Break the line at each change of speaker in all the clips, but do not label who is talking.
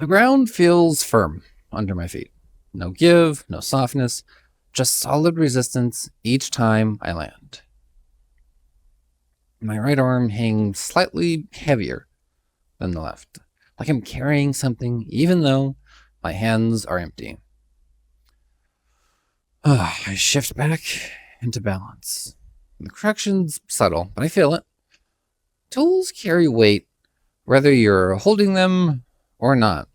The ground feels firm under my feet. No give, no softness, just solid resistance each time I land. My right arm hangs slightly heavier than the left, like I'm carrying something even though my hands are empty. I shift back into balance. The correction's subtle, but I feel it. Tools carry weight, whether you're holding them or not.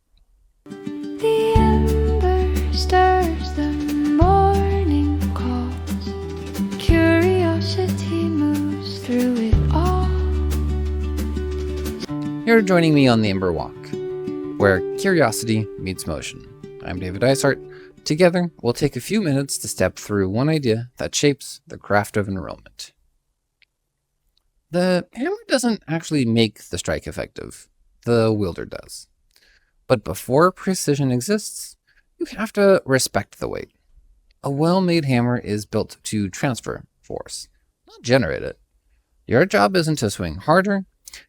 The ember stirs, the morning calls. Curiosity moves through it all.
You're joining me on the Ember Walk, where curiosity meets motion. I'm David Dysart. Together, we'll take a few minutes to step through one idea that shapes the craft of enrollment. The hammer doesn't actually make the strike effective. The wielder does. But before precision exists, you have to respect the weight. A well-made hammer is built to transfer force, not generate it. Your job isn't to swing harder,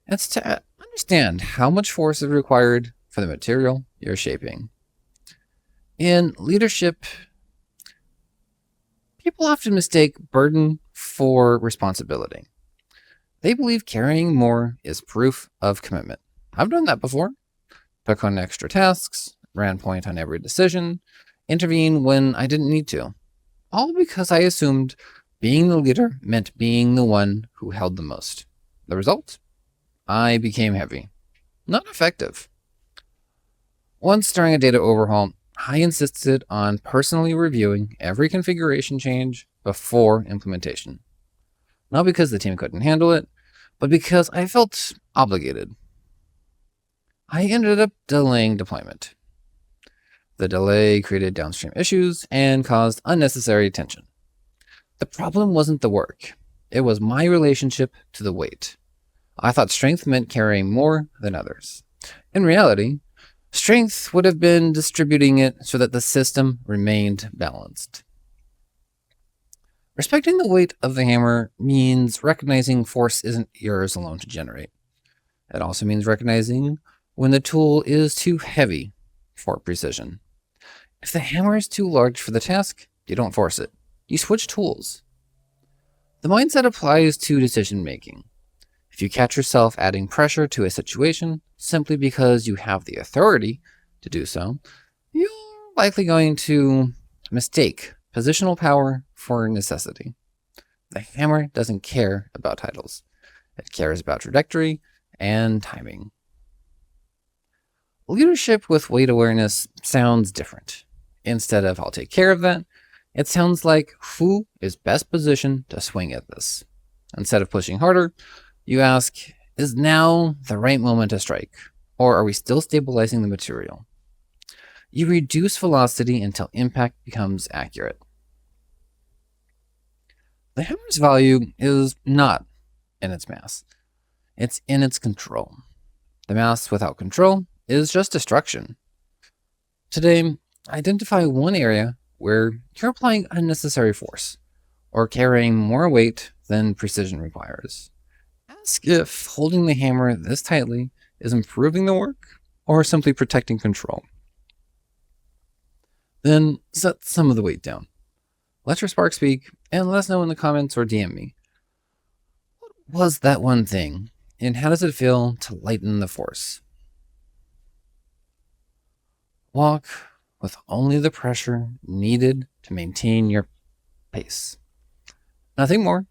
it's to understand how much force is required for the material you're shaping. In leadership, people often mistake burden for responsibility. They believe carrying more is proof of commitment. I've done that before. Took on extra tasks, ran point on every decision, intervened when I didn't need to. All because I assumed being the leader meant being the one who held the most. The result? I became heavy. Not effective. Once during a data overhaul, I insisted on personally reviewing every configuration change before implementation. Not because the team couldn't handle it, but because I felt obligated. I ended up delaying deployment. The delay created downstream issues and caused unnecessary tension. The problem wasn't the work. It was my relationship to the weight. I thought strength meant carrying more than others. In reality, strength would have been distributing it so that the system remained balanced. Respecting the weight of the hammer means recognizing force isn't yours alone to generate. It also means recognizing when the tool is too heavy for precision. If the hammer is too large for the task, you don't force it. You switch tools. The mindset applies to decision making. If you catch yourself adding pressure to a situation simply because you have the authority to do so, you're likely going to mistake positional power for necessity. The hammer doesn't care about titles. It cares about trajectory and timing. Leadership with weight awareness sounds different. Instead of I'll take care of that, it sounds like who is best positioned to swing at this. Instead of pushing harder, you ask, is now the right moment to strike? Or are we still stabilizing the material? You reduce velocity until impact becomes accurate. The hammer's value is not in its mass. It's in its control. The mass without control is just destruction. Today, identify one area where you're applying unnecessary force or carrying more weight than precision requires. Ask if holding the hammer this tightly is improving the work or simply protecting control. Then set some of the weight down. Let your spark speak and let us know in the comments or DM me. What was that one thing and how does it feel to lighten the force? Walk with only the pressure needed to maintain your pace. Nothing more.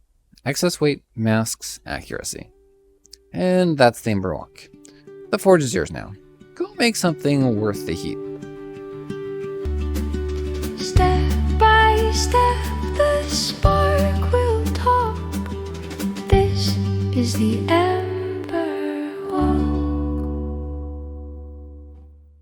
Excess weight masks accuracy. And that's the Ember Walk. The forge is yours now. Go make something worth the heat.
Step by step, the spark will top. This is the